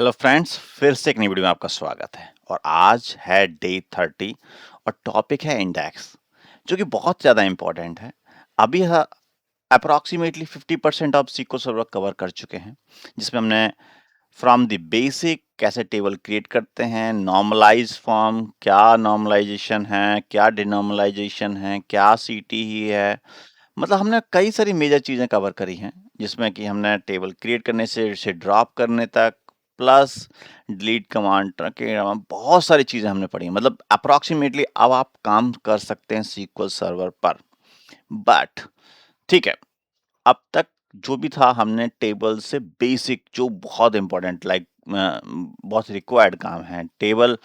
Hello friends, फिर से एक नई वीडियो में आपका स्वागत है। और आज है डे 30 और टॉपिक है इंडेक्स, जो कि बहुत ज़्यादा इम्पोर्टेंट है। अभी approximately 50% of SQL server cover कर चुके हैं, जिसमें हमने फ्रॉम द बेसिक कैसे टेबल क्रिएट करते हैं, नॉर्मलाइज फॉर्म, क्या नॉर्मलाइजेशन है, क्या डिनॉर्मलाइजेशन है, क्या सीटी ही है, मतलब हमने कई सारी मेजर चीज़ें कवर करी हैं, जिसमें कि हमने टेबल क्रिएट करने से इसे ड्रॉप करने तक, प्लस डिलीट कमांड के बहुत सारी चीज़ें हमने पढ़ी हैं। मतलब अप्रॉक्सीमेटली अब आप काम कर सकते हैं सीक्वल सर्वर पर। बट ठीक है, अब तक जो भी था हमने टेबल से बेसिक, जो बहुत इंपॉर्टेंट बहुत रिक्वायर्ड काम है, टेबल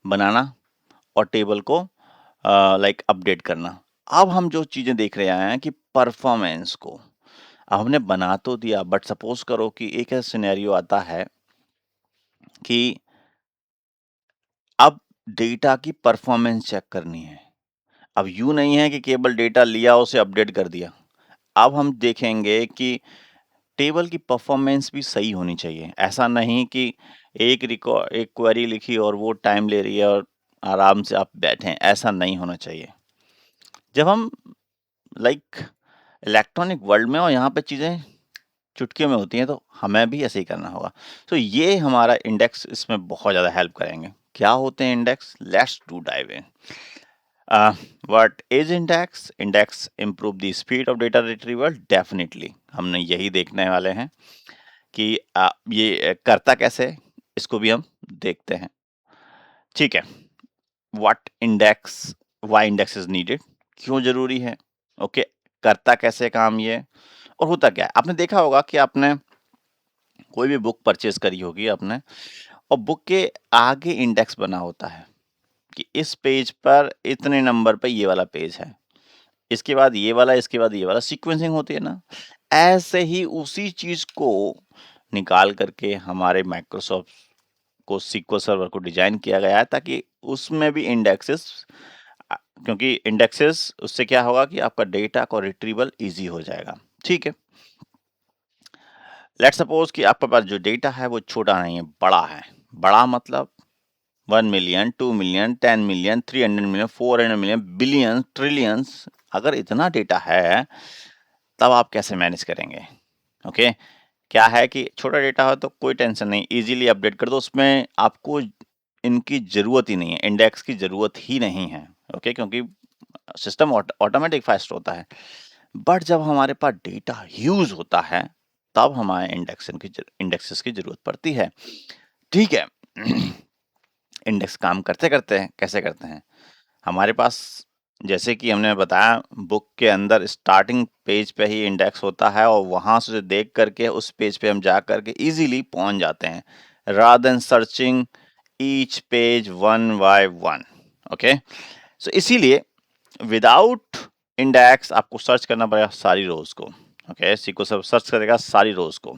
बनाना और टेबल को अपडेट करना। अब हम जो चीज़ें देख रहे हैं कि परफॉर्मेंस को अब हमने बना तो दिया, बट सपोज करो कि एक ऐसा सिनेरियो आता है कि अब डेटा की परफॉर्मेंस चेक करनी है। अब यूँ नहीं है कि केवल डेटा लिया उसे अपडेट कर दिया। अब हम देखेंगे कि टेबल की परफॉर्मेंस भी सही होनी चाहिए। ऐसा नहीं कि एक क्वेरी लिखी और वो टाइम ले रही है और आराम से आप बैठें, ऐसा नहीं होना चाहिए। जब हम लाइक इलेक्ट्रॉनिक वर्ल्ड में और यहाँ पे चीज़ें चुटकियों में होती हैं, तो हमें भी ऐसे ही करना होगा। तो ये हमारा इंडेक्स इसमें बहुत ज़्यादा हेल्प करेंगे। क्या होते हैं index? Let's do dive in. What is index? Index improve the speed of data retrieval. Definitely हमने यही देखने वाले हैं कि ये करता कैसे है, इसको भी हम देखते हैं। ठीक है, what index, why index is needed, क्यों जरूरी है, ओके करता कैसे काम ये, और होता क्या है। आपने देखा होगा कि आपने कोई भी बुक परचेज करी होगी आपने, और बुक के आगे इंडेक्स बना होता है कि इस पेज पर इतने नंबर पे ये वाला पेज है, इसके बाद ये वाला, इसके बाद ये वाला, सीक्वेंसिंग होती है ना। ऐसे ही उसी चीज को निकाल करके हमारे माइक्रोसॉफ्ट को सीक्वल सर्वर को डिजाइन किया गया है, ताकि उसमें भी इंडेक्सेस, क्योंकि इंडेक्सेस उससे क्या होगा कि आपका डेटा को रिट्रीवल इजी हो जाएगा। ठीक है, लेट्स सपोज कि आपके पास जो डेटा है वो छोटा नहीं है, बड़ा है। बड़ा मतलब 1 million, 2 million, 10 million, 300 million, 400 million, billion, trillions. अगर इतना डेटा है तब आप कैसे मैनेज करेंगे? ओके, क्या है कि छोटा डेटा हो तो कोई टेंशन नहीं, इजीली अपडेट कर दो, उसमें आपको इनकी जरूरत ही नहीं है, इंडेक्स की जरूरत ही नहीं है। ओके, क्योंकि सिस्टम ऑटोमेटिक फास्ट होता है। बट जब हमारे पास डेटा ह्यूज होता है, तब हमारे इंडेक्सेस की जरूरत पड़ती है। ठीक है, इंडेक्स काम करते करते हैं, कैसे करते हैं? हमारे पास, जैसे कि हमने बताया, बुक के अंदर स्टार्टिंग पेज पे ही इंडेक्स होता है, और वहां से देख करके उस पेज पे हम जा करके इजीली पहुंच जाते हैं, rather than searching each page one by one. Okay, so इसीलिए विदाउट इंडेक्स आपको सर्च करना पड़ेगा सारी रोज को। ओके, सीक्वल सर्वर सर्च करेगा सारी रोज को,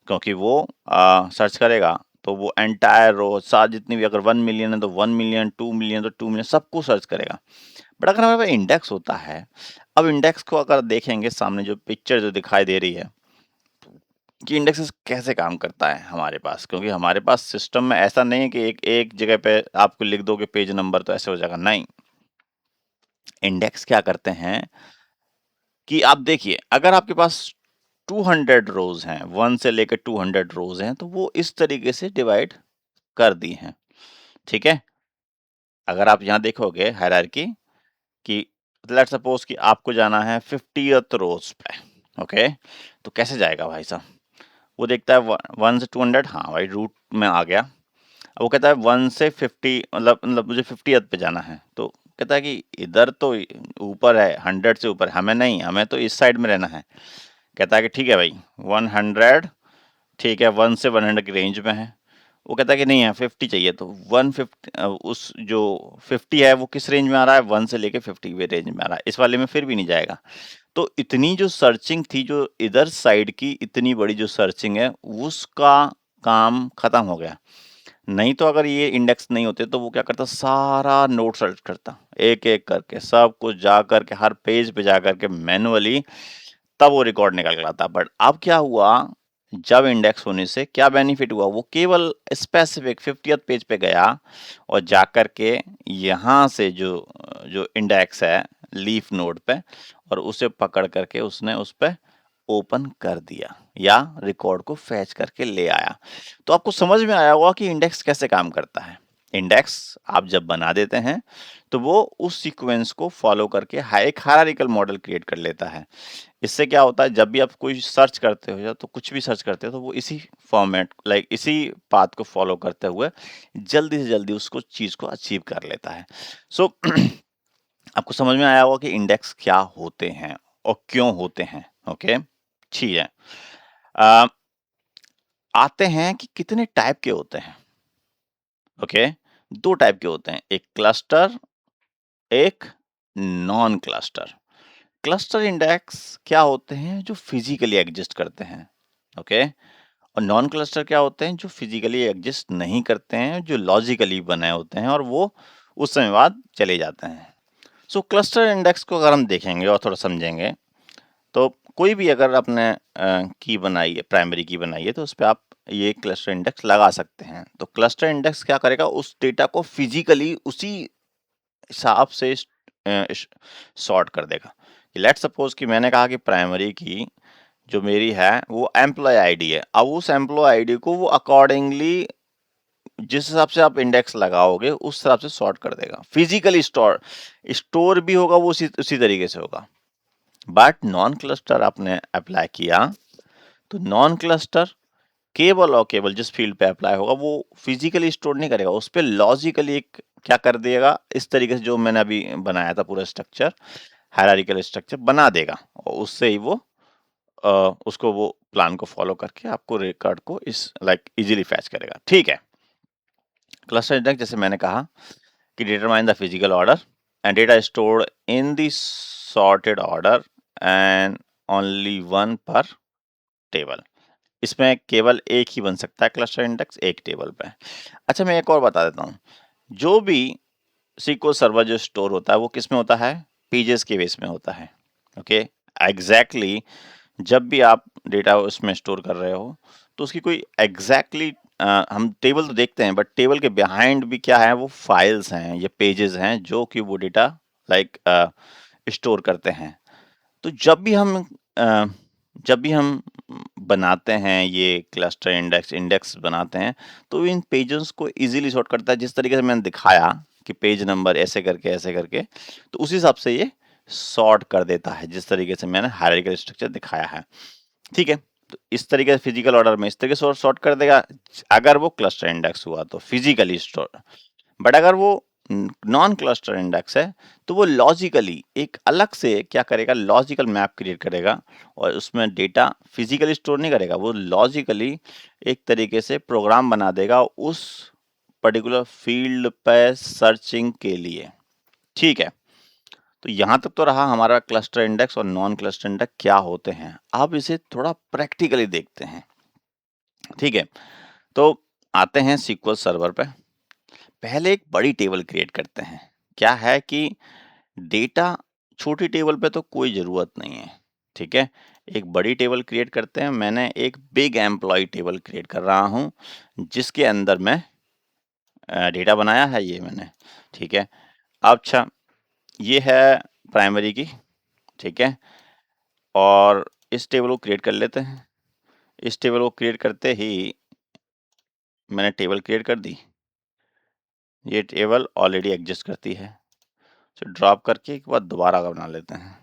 क्योंकि वो सर्च करेगा तो वो एंटायर रो साथ जितनी भी, अगर 1 मिलियन है तो 1 मिलियन, 2 मिलियन तो 2 मिलियन, सबको सर्च करेगा। बट अगर हमारे पास इंडेक्स होता है, अब इंडेक्स को अगर देखेंगे, सामने जो पिक्चर जो दिखाई दे रही है कि इंडेक्स कैसे काम करता है हमारे पास, क्योंकि हमारे पास सिस्टम में ऐसा नहीं है कि एक एक जगह पे आपको लिख दोगे पेज नंबर तो ऐसे हो जाएगा, नहीं। इंडेक्स क्या करते हैं कि आप देखिए, अगर आपके पास 200 रोज हैं, 1 से लेकर 200 रोज हैं, तो वो इस तरीके से डिवाइड कर दी हैं। ठीक है, अगर आप यहाँ देखोगे हायरार्की कि लेट्स सपोज कि आपको जाना है 50th रोज पे। ओके, तो कैसे जाएगा भाई साहब? वो देखता है 1 से 200, हाँ भाई रूट में आ गया। अब वो कहता है 1 से 50, मतलब मुझे 50th पे जाना है, तो कहता है कि इधर तो ऊपर है, 100 से ऊपर, हमें नहीं, हमें तो इस साइड में रहना है। कहता है कि ठीक है भाई 100, ठीक है 1 से 100 की रेंज में है। वो कहता है कि नहीं है 50 चाहिए, तो 150, उस जो 50 है वो किस रेंज में आ रहा है? 1 से लेके 50 के रेंज में आ रहा है, इस वाले में फिर भी नहीं जाएगा। तो इतनी जो सर्चिंग थी, जो इधर साइड की इतनी बड़ी जो सर्चिंग है, उसका काम खत्म हो गया। नहीं तो अगर ये इंडेक्स नहीं होते तो वो क्या करता, सारा नोट सर्च करता, एक एक करके सब कुछ जा करके हर पेज पे जा करके मैनुअली, तब वो रिकॉर्ड निकल के लाता। बट अब क्या हुआ जब इंडेक्स होने से क्या बेनिफिट हुआ, वो केवल स्पेसिफिक 50th पेज पे गया और जाकर के यहाँ से जो जो इंडेक्स है लीफ नोड पे, और उसे पकड़ करके उसने उस पे ओपन कर दिया या रिकॉर्ड को फैच करके ले आया। तो आपको समझ में आया होगा कि इंडेक्स कैसे काम करता है। इंडेक्स आप जब बना देते हैं तो वो उस सीक्वेंस को फॉलो करके एक हायरार्किकल मॉडल क्रिएट कर लेता है। इससे क्या होता है, जब भी आप कोई सर्च करते हो या तो कुछ भी सर्च करते हो तो वो इसी फॉर्मेट इसी पाथ को फॉलो करते हुए जल्दी से जल्दी उसको चीज को अचीव कर लेता है। सो आपको समझ में आया होगा कि इंडेक्स क्या होते हैं और क्यों होते हैं। ओके, ठीक है। अ, आते हैं कि कितने टाइप के होते हैं। ओके, दो टाइप के होते हैं, एक क्लस्टर, एक नॉन क्लस्टर। क्लस्टर इंडेक्स क्या होते हैं, जो फिजिकली एग्जिस्ट करते हैं। ओके, और नॉन क्लस्टर क्या होते हैं, जो फिजिकली एग्जिस्ट नहीं करते हैं, जो लॉजिकली बने होते हैं और वो उस समय बाद चले जाते हैं। सो क्लस्टर इंडेक्स को अगर हम देखेंगे और थोड़ा समझेंगे तो कोई भी अगर आपने की बनाई है, प्राइमरी की बनाई है, तो उस पर आप ये क्लस्टर इंडेक्स लगा सकते हैं। तो क्लस्टर इंडेक्स क्या करेगा, उस डेटा को फिजिकली उसी हिसाब से सॉर्ट कर देगा। लेट्स सपोज कि मैंने कहा कि प्राइमरी की जो मेरी है वो एम्प्लॉय आईडी है। अब उस एम्प्लॉय आईडी को वो अकॉर्डिंगली जिस हिसाब से आप इंडेक्स लगाओगे उस हिसाब से सॉर्ट कर देगा। फिजिकली स्टोर स्टोर भी होगा वो उसी उसी तरीके से होगा। बट नॉन क्लस्टर आपने अप्लाई किया तो नॉन क्लस्टर केवल और केवल जिस फील्ड पे अप्लाई होगा वो फिजिकली स्टोर नहीं करेगा, उस पर लॉजिकली एक क्या कर देगा, इस तरीके से जो मैंने अभी बनाया था पूरा स्ट्रक्चर, हायरार्किकल स्ट्रक्चर बना देगा और उससे ही वो उसको वो प्लान को फॉलो करके आपको रिकॉर्ड को इस इजीली फैच करेगा। ठीक है, क्लस्टर इंडेक्स जैसे मैंने कहा कि determine the physical order and data stored in the sorted order and only one पर टेबल। इसमें केवल एक ही बन सकता है क्लस्टर इंडेक्स एक टेबल पे। अच्छा, मैं एक और बता देता हूँ, जो भी SQL सर्वर जो स्टोर होता है वो किस में होता है, पेजेस के बेस में होता है। ओके, एग्जैक्टली जब भी आप डेटा उसमें स्टोर कर रहे हो तो उसकी कोई एग्जैक्टली हम टेबल तो देखते हैं बट टेबल के बिहाइंड भी क्या है, वो फाइल्स हैं, ये पेजेस हैं जो कि वो डेटा लाइक स्टोर करते हैं। तो जब भी हम बनाते हैं ये क्लस्टर इंडेक्स इंडेक्स बनाते हैं तो इन पेजेस को इजीली सॉर्ट करता है, जिस तरीके से मैंने दिखाया कि पेज नंबर ऐसे करके तो उसी हिसाब से ये सॉर्ट कर देता है, जिस तरीके से मैंने हायरार्किकल स्ट्रक्चर दिखाया है। ठीक है, तो इस तरीके से फिजिकल ऑर्डर में इस तरीके से सॉर्ट कर देगा अगर वो क्लस्टर इंडेक्स हुआ तो फिजिकली स्टोर। बट अगर वो नॉन क्लस्टर इंडेक्स है तो वो लॉजिकली एक अलग से क्या करेगा, लॉजिकल मैप क्रिएट करेगा और उसमें डेटा फिजिकली स्टोर नहीं करेगा, वो लॉजिकली एक तरीके से प्रोग्राम बना देगा उस पर्टिकुलर फील्ड पे सर्चिंग के लिए। ठीक है, तो यहां तक तो रहा हमारा क्लस्टर इंडेक्स और नॉन क्लस्टर इंडेक्स क्या होते हैं। अब इसे थोड़ा प्रैक्टिकली देखते हैं। ठीक है, तो आते हैं SQL सर्वर पे। पहले एक बड़ी टेबल क्रिएट करते हैं। क्या है कि डेटा छोटी टेबल पे तो कोई ज़रूरत नहीं है। ठीक है, एक बड़ी टेबल क्रिएट करते हैं। मैंने एक बिग एम्प्लॉय टेबल क्रिएट कर रहा हूँ जिसके अंदर मैं डेटा बनाया है ये मैंने। ठीक है, अच्छा ये है प्राइमरी की। ठीक है, और इस टेबल को क्रिएट कर लेते हैं। इस टेबल को क्रिएट करते ही मैंने टेबल क्रिएट कर दी। ये टेबल ऑलरेडी एग्जिस्ट करती है, तो ड्रॉप करके एक बार दोबारा बना लेते हैं।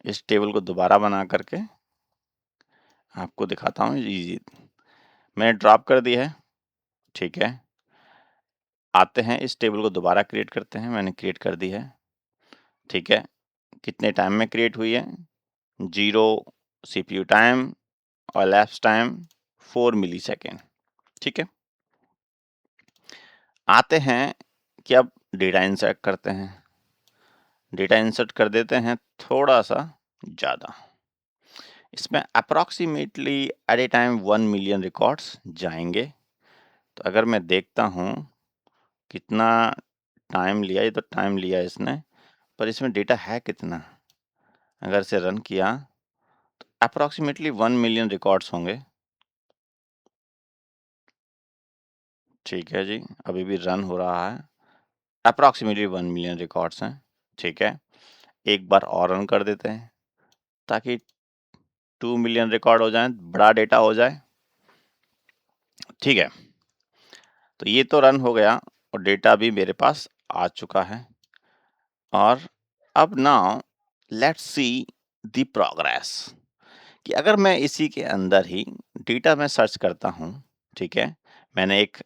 इस टेबल को दोबारा बना करके आपको दिखाता हूँ। जी मैंने ड्रॉप कर दी है। ठीक है, आते हैं इस टेबल को दोबारा क्रिएट करते हैं। मैंने क्रिएट कर दी है। ठीक है, कितने टाइम में क्रिएट हुई है, 0 CPU टाइम और लैप्स टाइम 4 मिली सेकेंड। ठीक है, आते हैं कि अब डेटा इंसर्ट करते हैं। डेटा इंसर्ट कर देते हैं थोड़ा सा ज़्यादा। इसमें approximately at a time 1 million records जाएंगे। तो अगर मैं देखता हूँ कितना टाइम लिया, ये तो टाइम लिया इसने, पर इसमें डेटा है कितना। अगर इसे रन किया तो अप्रोक्सीमेटली 1 मिलियन रिकॉर्ड्स होंगे। ठीक है जी, अभी भी रन हो रहा है। अप्रोक्सीमेटली 1 मिलियन रिकॉर्ड्स हैं। ठीक है, एक बार और रन कर देते हैं ताकि 2 मिलियन रिकॉर्ड हो जाएं, बड़ा डेटा हो जाए। ठीक है, तो ये तो रन हो गया और डेटा भी मेरे पास आ चुका है। और अब now let's see the progress कि अगर मैं इसी के अंदर ही डेटा में सर्च करता हूँ। ठीक है, मैंने एक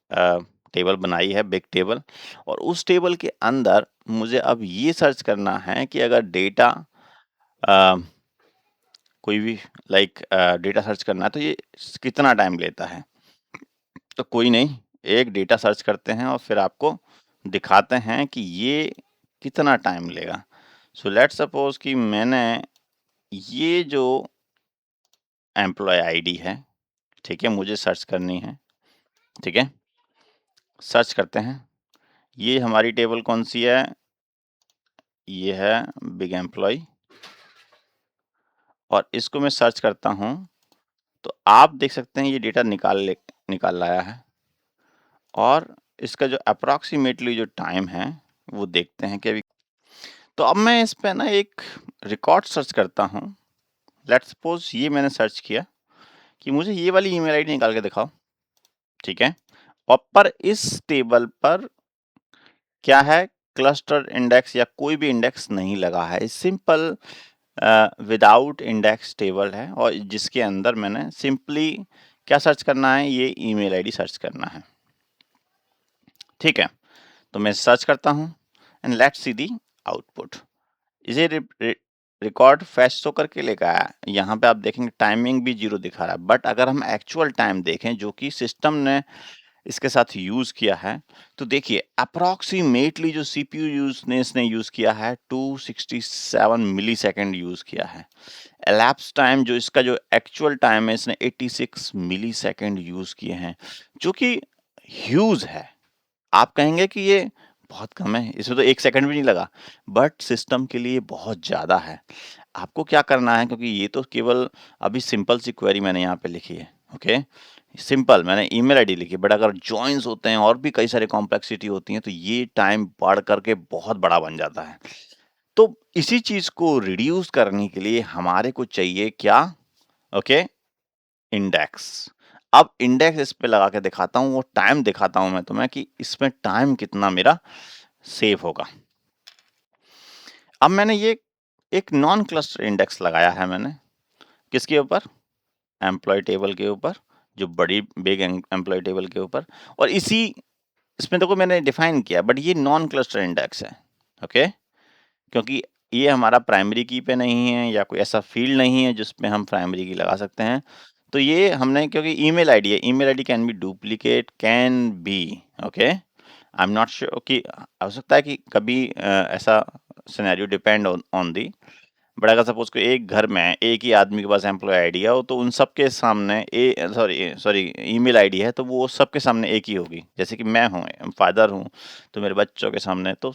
टेबल बनाई है, बिग टेबल, और उस टेबल के अंदर मुझे अब ये सर्च करना है कि अगर डेटा कोई भी डेटा सर्च करना है तो ये कितना टाइम लेता है। तो कोई नहीं, एक डेटा सर्च करते हैं और फिर आपको दिखाते हैं कि ये कितना टाइम लेगा। सो लेट्स सपोज कि मैंने ये जो एम्प्लॉय आईडी है, ठीक है, मुझे सर्च करनी है। ठीक है, सर्च करते हैं। ये हमारी टेबल कौन सी है? ये है बिग एम्प्लॉय, और इसको मैं सर्च करता हूँ तो आप देख सकते हैं ये डेटा निकाल लाया है। और इसका जो अप्रॉक्सीमेटली जो टाइम है वो देखते हैं कि अभी। तो अब मैं इस पे ना एक रिकॉर्ड सर्च करता हूँ। लेट्स सपोज ये मैंने सर्च किया कि मुझे ये वाली ईमेल आईडी निकाल के दिखाओ। ठीक है, और पर इस टेबल पर क्या है, क्लस्टर इंडेक्स या कोई भी इंडेक्स नहीं लगा है। सिंपल विदाउट इंडेक्स टेबल है और जिसके अंदर मैंने सिंपली क्या सर्च करना है, ये ईमेल आईडी सर्च करना है। ठीक है, तो मैं सर्च करता हूँ and let's see the output. इसे रिकॉर्ड फैच तो करके लेकर आया। यहाँ पे आप देखेंगे टाइमिंग भी 0 दिखा रहा है, बट अगर हम एक्चुअल टाइम देखें जो कि सिस्टम ने इसके साथ यूज किया है, तो देखिए अप्रोक्सीमेटली जो सीपीयू इसने यूज किया है 267 मिली सेकेंड यूज किया है। elapsed टाइम जो इसका जो एक्चुअल टाइम है इसने 86 मिली सेकेंड यूज किए हैं, जो कि ह्यूज है। आप कहेंगे कि ये बहुत कम है, इसमें तो 1 सेकंड भी नहीं लगा, बट सिस्टम के लिए बहुत ज़्यादा है। आपको क्या करना है, क्योंकि ये तो केवल अभी सिंपल सी क्वेरी मैंने यहाँ पे लिखी है, ओके? सिंपल मैंने ईमेल आईडी लिखी, बट अगर जॉइन्स होते हैं और भी कई सारी कॉम्प्लेक्सिटी होती है तो ये टाइम बढ़ करके बहुत बड़ा बन जाता है। तो इसी चीज़ को रिड्यूस करने के लिए हमारे को चाहिए क्या? Okay, index. अब इंडेक्स इस पे लगा के दिखाता हूँ, वो टाइम दिखाता हूँ मैं तुम्हें कि इसमें टाइम कितना मेरा सेव होगा। अब मैंने ये एक नॉन क्लस्टर इंडेक्स लगाया है मैंने, किसके ऊपर? एम्प्लॉय टेबल के ऊपर, जो बड़ी बिग एम्प्लॉय टेबल के ऊपर। और इसी इसमें देखो मैंने डिफाइन किया, बट ये नॉन क्लस्टर इंडेक्स है, ओके? क्योंकि ये हमारा प्राइमरी की पे नहीं है या कोई ऐसा फील्ड नहीं है जिसमें हम प्राइमरी की लगा सकते हैं। तो ये हमने, क्योंकि ईमेल आईडी है, email ID can be duplicate, can be, okay? I am not sure कि हो सकता है कि कभी ऐसा scenario depend on the, but अगर सपोज कोई एक घर में एक ही आदमी के पास एम्प्लॉय आईडी है तो उन सबके सामने सॉरी ईमेल आईडी है तो वो सबके सामने एक ही होगी। जैसे कि मैं हूँ, फादर हूँ, तो मेरे बच्चों के सामने तो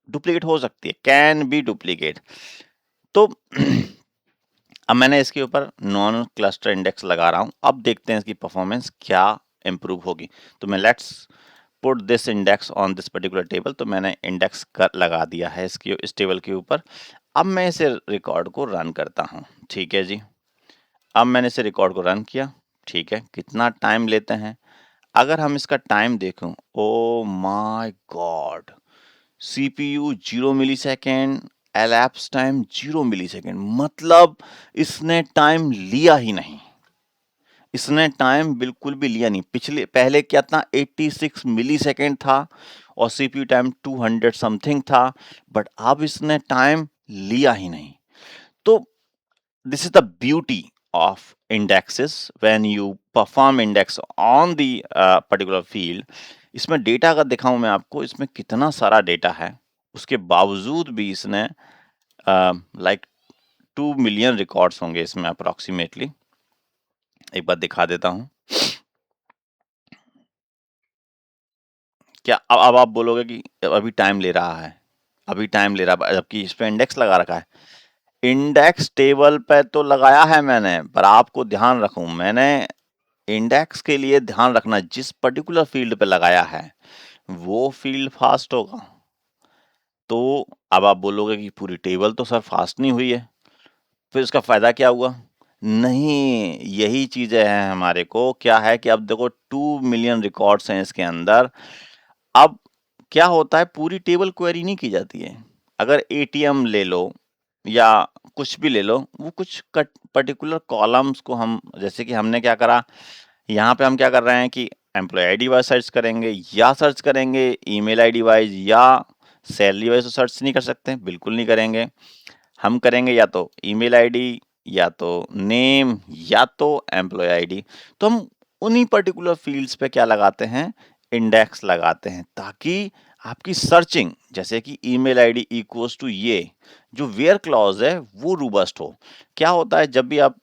डुप्लीकेट हो सकती है, कैन बी डुप्लीकेट। तो अब मैंने इसके ऊपर नॉन क्लस्टर इंडेक्स लगा रहा हूँ। अब देखते हैं इसकी परफॉर्मेंस क्या इम्प्रूव होगी। तो मैं let's put this index on this particular table. तो मैंने इंडेक्स कर लगा दिया है इस टेबल के ऊपर। अब मैं इसे रिकॉर्ड को रन करता हूँ। ठीक है जी, अब मैंने इसे रिकॉर्ड को रन किया। ठीक है, कितना टाइम लेते हैं अगर हम इसका टाइम देखें, ओ my God, CPU 0 millisecond, elapsed time 0 millisecond, मतलब इसने टाइम लिया ही नहीं। इसने टाइम बिल्कुल भी लिया नहीं। पहले क्या था, 86 मिलीसेकंड था और सीपीयू टाइम 200 समथिंग था, बट अब इसने टाइम लिया ही नहीं। तो this is the beauty of indexes when you perform index on the particular field। इसमें डेटा अगर दिखाऊं मैं आपको, इसमें कितना सारा डेटा है, उसके बावजूद भी इसने लाइक 2 मिलियन रिकॉर्ड्स होंगे इसमें अप्रोक्सीमेटली। एक बार दिखा देता हूं। क्या अब आप बोलोगे कि अभी टाइम ले रहा है, अभी टाइम ले रहा है, जबकि इस पे इंडेक्स लगा रखा है। इंडेक्स टेबल पे तो लगाया है मैंने, पर आपको ध्यान रखूं, मैंने इंडेक्स के लिए ध्यान रखना जिस पर्टिकुलर फील्ड पे लगाया है वो फील्ड फास्ट होगा। तो अब आप बोलोगे कि पूरी टेबल तो सर फास्ट नहीं हुई है, फिर इसका फायदा क्या हुआ? नहीं, यही चीजें हैं हमारे को। क्या है कि अब देखो 2 मिलियन रिकॉर्ड्स हैं इसके अंदर। अब क्या होता है, पूरी टेबल क्वेरी नहीं की जाती है। अगर एटीएम ले लो या कुछ भी ले लो, वो कुछ पर्टिकुलर कॉलम्स को हम, जैसे कि हमने क्या करा, यहाँ पे हम क्या कर रहे हैं कि एम्प्लॉय आईडी वाइज सर्च करेंगे या सर्च करेंगे ईमेल आईडी वाइज या सैलरी वाइज। तो सर्च नहीं कर सकते, बिल्कुल नहीं करेंगे। हम करेंगे या तो ईमेल आईडी या तो नेम या तो एम्प्लॉय आईडी। तो हम उन्हीं पर्टिकुलर फील्ड्स पे क्या लगाते हैं, इंडेक्स लगाते हैं, ताकि आपकी सर्चिंग, जैसे कि ईमेल आईडी इक्वल्स टू ये जो वेयर क्लॉज है वो रोबस्ट हो। क्या होता है, जब भी आप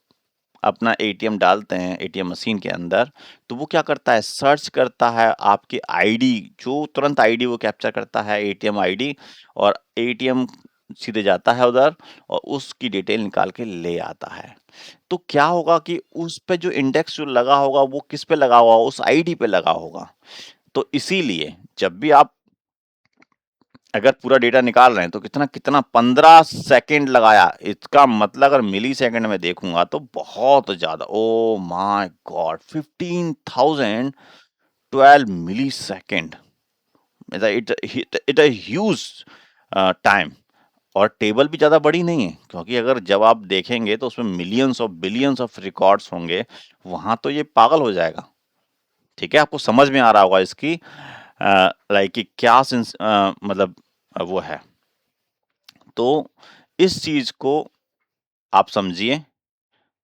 अपना एटीएम डालते हैं एटीएम मशीन के अंदर, तो वो क्या करता है, सर्च करता है आपकी आईडी, जो तुरंत आईडी वो कैप्चर करता है एटीएम आईडी, और एटीएम सीधे जाता है उधर और उसकी डिटेल निकाल के ले आता है। तो क्या होगा कि उस पे जो इंडेक्स जो लगा होगा वो किस पे लगा हुआ, उस आईडी पे लगा होगा। तो इसीलिए जब भी आप अगर पूरा डेटा निकाल रहे हैं तो कितना कितना 15 सेकंड लगाया, इसका मतलब अगर मिली सेकंड में देखूंगा तो बहुत ज्यादा। Oh my god, 15,012 millisecond, it it huge time. और टेबल भी ज्यादा बड़ी नहीं है, क्योंकि अगर जब आप देखेंगे तो उसमें millions of billions of records होंगे, वहां तो ये पागल हो जाएगा। ठीक है, आपको समझ में आ रहा होगा इसकी लाइक कि क्या मतलब वो है। तो इस चीज को आप समझिए।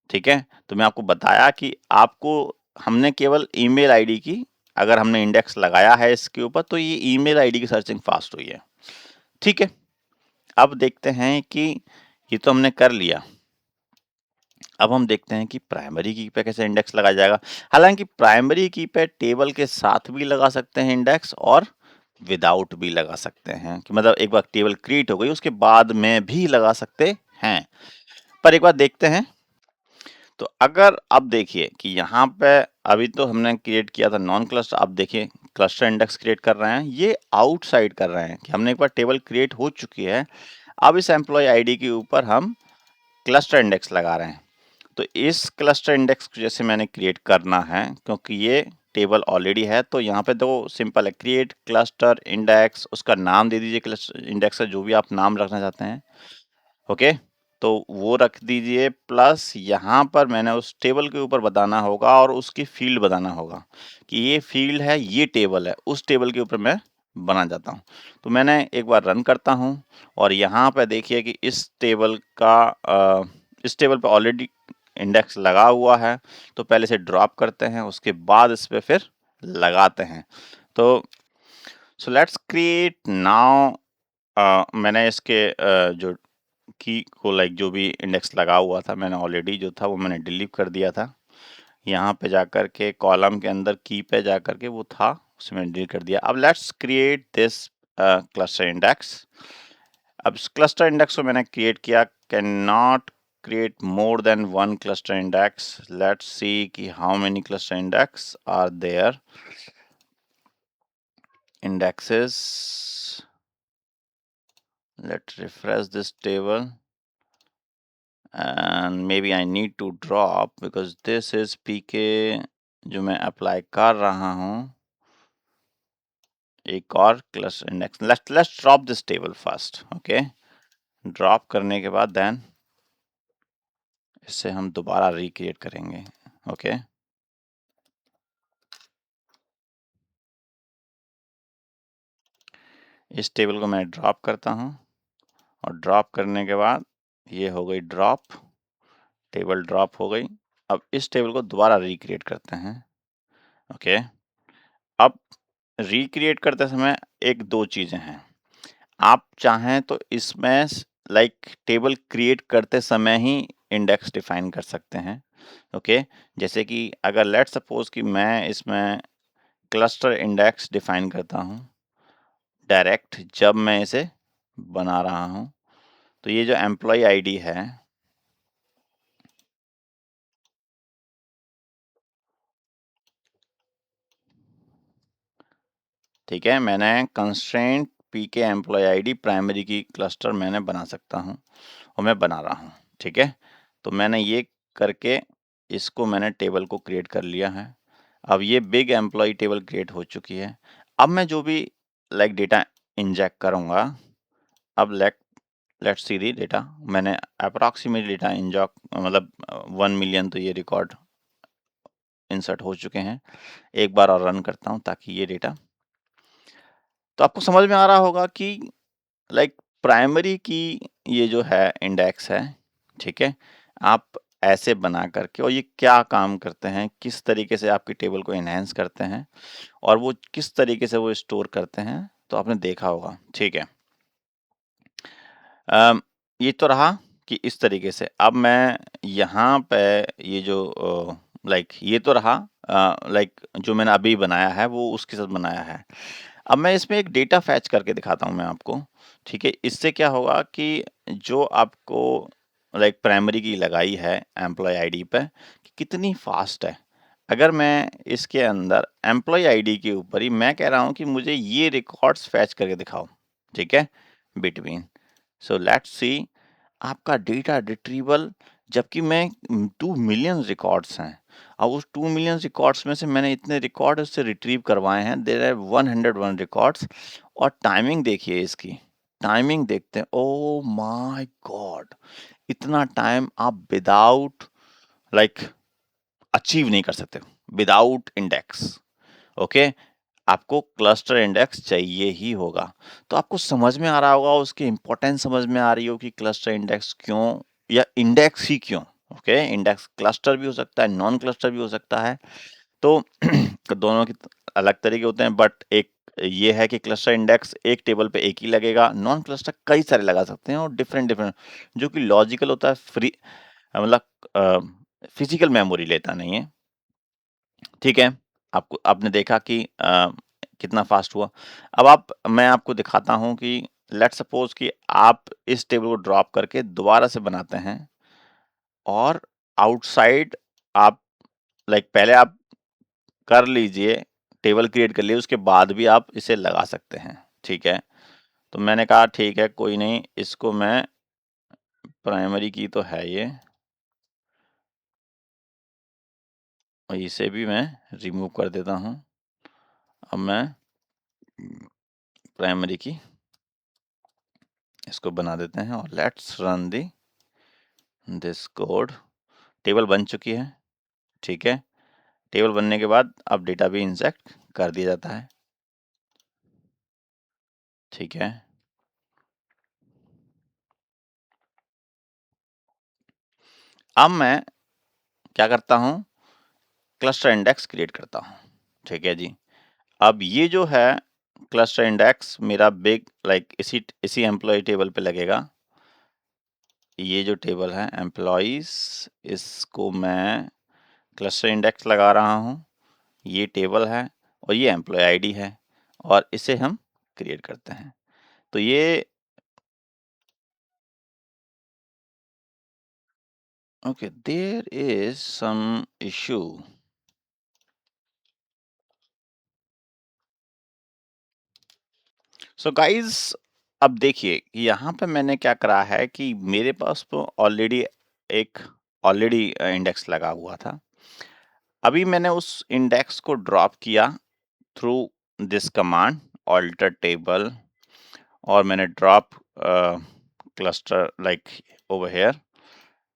ठीक है, तो मैं आपको बताया कि आपको, हमने केवल ईमेल आईडी की, अगर हमने इंडेक्स लगाया है इसके ऊपर तो ये ईमेल आईडी की सर्चिंग फास्ट हुई है। ठीक है, अब देखते हैं कि ये तो हमने कर लिया। अब हम देखते हैं कि प्राइमरी की पे कैसे इंडेक्स लगाया जाएगा। हालांकि प्राइमरी की पे टेबल के साथ भी लगा सकते हैं इंडेक्स, और विदाउट भी लगा सकते हैं, कि मतलब एक बार टेबल क्रिएट हो गई उसके बाद में भी लगा सकते हैं। पर एक बार देखते हैं। तो अगर अब देखिए कि यहाँ पे अभी तो हमने क्रिएट किया था नॉन क्लस्टर, अब देखिए क्लस्टर इंडेक्स क्रिएट कर रहे हैं, ये आउटसाइड कर रहे हैं कि हमने एक बार टेबल क्रिएट हो चुकी है। अब इस एम्प्लॉय आईडी के ऊपर हम क्लस्टर इंडेक्स लगा रहे हैं। तो इस क्लस्टर इंडेक्स को जैसे मैंने क्रिएट करना है, क्योंकि ये टेबल ऑलरेडी है, तो यहाँ पे तो सिंपल है, क्रिएट क्लस्टर इंडेक्स, उसका नाम दे दीजिए क्लस्टर इंडेक्स का जो भी आप नाम रखना चाहते हैं। ओके, तो वो रख दीजिए, प्लस यहाँ पर मैंने उस टेबल के ऊपर बताना होगा और उसकी फील्ड बताना होगा कि ये फील्ड है, ये टेबल है, उस टेबल के ऊपर मैं बना जाता हूँ। तो मैंने एक बार रन करता हूँ और यहाँ पे देखिए कि इस टेबल का इस टेबल पे ऑलरेडी इंडेक्स लगा हुआ है। तो पहले से ड्रॉप करते हैं, उसके बाद इस पे फिर लगाते हैं। तो सो लेट्स क्रिएट नाउ। मैंने इसके जो की को लाइक जो भी इंडेक्स लगा हुआ था, मैंने ऑलरेडी जो था वो मैंने डिलीट कर दिया था। यहाँ पे जाकर के कॉलम के अंदर की पे जाकर के वो था, उसे मैंने डिलीट कर दिया। अब let's create this cluster index. अब इस क्लस्टर इंडेक्स को मैंने क्रिएट किया, can not create more than one cluster index. Let's see कि how many cluster index are there. Indexes, let's refresh this table and maybe I need to drop because this is pk जो मैं apply कर रहा हूँ। एक और cluster index, let's drop this table first. Okay, drop करने के बाद देन इसे हम दोबारा रिक्रिएट करेंगे। ओके, इस टेबल को मैं ड्रॉप करता हूँ और ड्रॉप करने के बाद ये हो गई ड्रॉप, टेबल ड्रॉप हो गई। अब इस टेबल को दोबारा रिक्रिएट करते हैं। ओके, अब रिक्रिएट करते समय एक दो चीजें हैं। आप चाहें तो इसमें लाइक टेबल क्रिएट करते समय ही इंडेक्स डिफाइन कर सकते हैं। ओके, जैसे कि अगर लेट सपोज कि मैं इसमें क्लस्टर इंडेक्स डिफाइन करता हूं डायरेक्ट जब मैं इसे बना रहा हूं, तो ये जो एम्प्लॉय आईडी है, ठीक है, मैंने कंस्ट्रेंट पी के एम्प्लॉय आईडी प्राइमरी की क्लस्टर मैंने बना सकता हूँ और मैं बना रहा हूँ, ठीक है। तो मैंने ये करके इसको मैंने टेबल को क्रिएट कर लिया है। अब ये बिग एम्प्लॉय टेबल क्रिएट हो चुकी है। अब मैं जो भी लाइक डेटा इंजेक्ट करूँगा, अब लेट्स सी दी डेटा, मैंने अप्रॉक्सीमेट डेटा इंजेक्ट मतलब 1 मिलियन तो ये रिकॉर्ड इंसर्ट हो चुके हैं। एक बार और रन करता हूँ ताकि ये डेटा, तो आपको समझ में आ रहा होगा कि लाइक प्राइमरी की ये जो है इंडेक्स है, ठीक है, आप ऐसे बना करके, और ये क्या काम करते हैं, किस तरीके से आपकी टेबल को एनहांस करते हैं और वो किस तरीके से वो स्टोर करते हैं, तो आपने देखा होगा, ठीक है। ये तो रहा कि इस तरीके से। अब मैं यहाँ पे ये जो लाइक ये तो रहा लाइक जो मैंने अभी बनाया है वो उसके साथ बनाया है। अब मैं इसमें एक डेटा फैच करके दिखाता हूँ मैं आपको, ठीक है। इससे क्या होगा कि जो आपको लाइक प्राइमरी की लगाई है एम्प्लॉय आईडी पे कि कितनी फास्ट है। अगर मैं इसके अंदर एम्प्लॉय आईडी के ऊपर ही मैं कह रहा हूँ कि मुझे ये रिकॉर्ड्स फैच करके दिखाओ, ठीक है, बिटवीन। सो लेट्स सी आपका डेटा रिट्रीवल, जबकि मैं 2 मिलियन रिकॉर्ड्स हैं। अब उस 2 मिलियन रिकॉर्ड्स में से मैंने इतने रिकॉर्ड उससे रिट्रीव करवाए हैं, देयर आर 101 रिकॉर्ड्स। और टाइमिंग देखिए इसकी, टाइमिंग देखते हैं, ओ माय गॉड, इतना टाइम आप विदाउट लाइक अचीव नहीं कर सकते विदाउट इंडेक्स, ओके। आपको क्लस्टर इंडेक्स चाहिए ही होगा। तो आपको समझ में आ रहा होगा, उसकी इंपॉर्टेंस समझ में आ रही हो कि क्लस्टर इंडेक्स क्यों, या इंडेक्स ही क्यों, ओके। इंडेक्स क्लस्टर भी हो सकता है, नॉन क्लस्टर भी हो सकता है। तो दोनों के अलग तरीके होते हैं, बट एक ये है कि क्लस्टर इंडेक्स एक टेबल पे एक ही लगेगा, नॉन क्लस्टर कई सारे लगा सकते हैं और डिफरेंट डिफरेंट, जो कि लॉजिकल होता है, फ्री मतलब फिजिकल मेमोरी लेता नहीं है, ठीक है। आपको आपने देखा कि कितना फास्ट हुआ। अब मैं आपको दिखाता हूँ कि लेट्स सपोज कि आप इस टेबल को ड्रॉप करके दोबारा से बनाते हैं और आउटसाइड आप लाइक पहले आप कर लीजिए, टेबल क्रिएट कर लिए, उसके बाद भी आप इसे लगा सकते हैं, ठीक है। तो मैंने कहा ठीक है, कोई नहीं, इसको मैं प्राइमरी की तो है ये, और इसे भी मैं रिमूव कर देता हूँ। अब मैं प्राइमरी की इसको बना देते हैं और let's run the this code. Table बन चुकी है, ठीक है। टेबल बनने के बाद अब डेटा भी इंजेक्ट कर दिया जाता है, ठीक है। अब मैं क्या करता हूँ, क्लस्टर इंडेक्स क्रिएट करता हूँ, ठीक है जी। अब ये जो है क्लस्टर इंडेक्स मेरा बिग लाइक इसी एम्प्लॉय टेबल पे लगेगा। ये जो टेबल है एम्प्लॉइज, इसको मैं क्लस्टर इंडेक्स लगा रहा हूँ, ये टेबल है और ये एम्प्लॉय आईडी है, और इसे हम क्रिएट करते हैं। तो ये okay, there is some issue. So guys, अब देखिए यहाँ पे मैंने क्या करा है कि मेरे पास तो एक ऑलरेडी इंडेक्स लगा हुआ था। अभी मैंने उस इंडेक्स को ड्रॉप किया through this command alter table, और मैंने drop cluster like over here,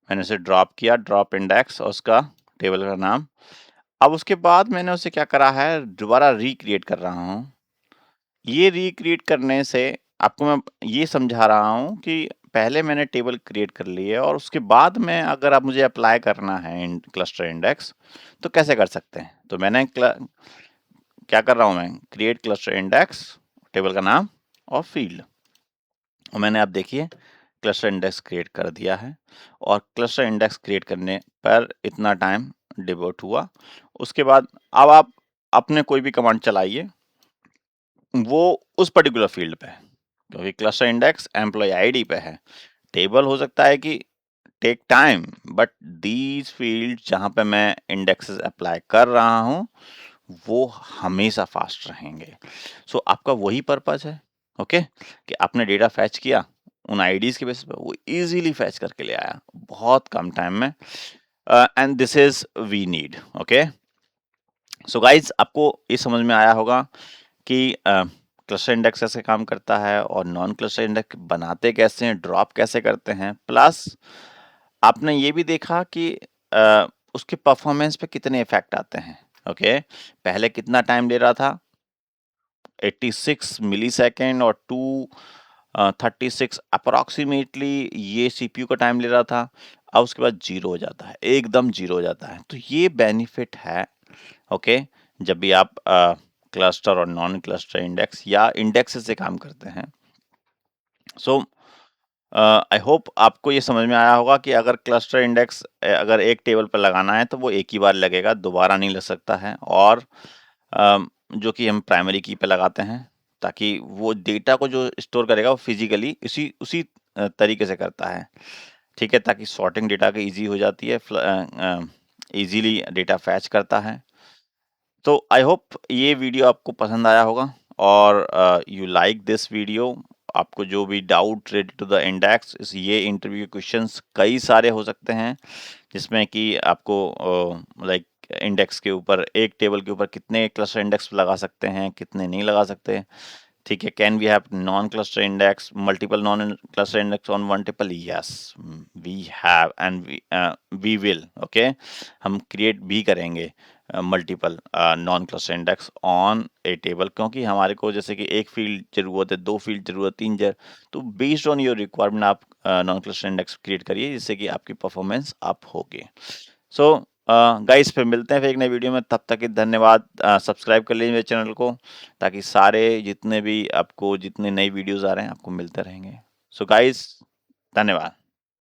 मैंने उसे ड्रॉप किया, ड्रॉप इंडेक्स और उसका टेबल का नाम। अब उसके बाद मैंने उसे क्या करा है, दोबारा रिक्रिएट कर रहा हूँ। ये रिक्रिएट करने से आपको मैं ये समझा रहा हूँ कि पहले मैंने टेबल क्रिएट कर ली है और उसके बाद में अगर आप मुझे अप्लाई करना है क्लस्टर इंडेक्स तो कैसे कर सकते हैं। तो मैंने क्या कर रहा हूँ, मैं क्रिएट क्लस्टर इंडेक्स, टेबल का नाम और फील्ड, और मैंने आप देखिए क्लस्टर इंडेक्स क्रिएट कर दिया है। और क्लस्टर इंडेक्स क्रिएट करने पर इतना टाइम डिवोट हुआ। उसके बाद अब आप अपने कोई भी कमांड चलाइए, वो उस पर्टिकुलर फील्ड पे है, क्योंकि क्लस्टर इंडेक्स एम्प्लॉय आईडी पे है। टेबल हो सकता है कि take time, but these field जहाँ पे मैं इंडेक्सेस अप्लाई कर रहा हूँ वो हमेशा फास्ट रहेंगे। सो आपका वही पर्पज है, ओके, कि आपने डेटा फैच किया उन आईडीज के बेसिस पे, वो इजीली फैच करके ले आया बहुत कम टाइम में, and this is we need, okay. So guys, आपको ये समझ में आया होगा कि क्लस्टर इंडेक्स कैसे काम करता है और नॉन क्लस्टर इंडेक्स बनाते कैसे हैं, ड्रॉप कैसे करते हैं, प्लस आपने ये भी देखा कि उसके परफॉर्मेंस पे कितने इफेक्ट आते हैं, ओके। पहले कितना टाइम ले रहा था, 86 मिलीसेकंड और 236 अप्रोक्सीमेटली ये सीपीयू का टाइम ले रहा था। अब उसके बाद जीरो हो जाता है, एकदम जीरो हो जाता है। तो ये बेनिफिट है, ओके, जब भी आप क्लस्टर और नॉन क्लस्टर इंडेक्स या इंडेक्स से काम करते हैं। सो आई होप आपको ये समझ में आया होगा कि अगर क्लस्टर इंडेक्स अगर एक टेबल पर लगाना है तो वो एक ही बार लगेगा, दोबारा नहीं लग सकता है। और जो कि हम प्राइमरी की पे लगाते हैं ताकि वो डेटा को जो स्टोर करेगा वो फिजिकली उसी उसी तरीके से करता है, ठीक है, ताकि सॉर्टिंग डेटा की इजी हो जाती है, इजीली डेटा फैच करता है। तो आई होप ये वीडियो आपको पसंद आया होगा और यू लाइक दिस वीडियो। आपको जो भी doubt related to the index, इस ये इंटरव्यू क्वेश्चंस कई सारे हो सकते हैं जिसमें कि आपको लाइक इंडेक्स के ऊपर, एक टेबल के ऊपर कितने क्लस्टर इंडेक्स लगा सकते हैं, कितने नहीं लगा सकते, ठीक है। Can we have non cluster index, multiple non cluster index on one table? Yes, we have and we will, okay. हम क्रिएट भी करेंगे multiple non cluster index on a table, क्योंकि हमारे को जैसे कि एक फील्ड जरूरत है, दो फील्ड जरूरत, तीन तो बेस्ड ऑन योर रिक्वायरमेंट आप नॉन क्लस्टर इंडेक्स क्रिएट करिए जिससे कि आपकी परफॉर्मेंस अप होगी। सो गाइस, फिर मिलते हैं फिर एक नई वीडियो में, तब तक के धन्यवाद। सब्सक्राइब कर लीजिए मेरे चैनल को ताकि सारे जितने भी आपको जितने नई वीडियोस आ रहे हैं आपको मिलते रहेंगे। सो गाइस, धन्यवाद।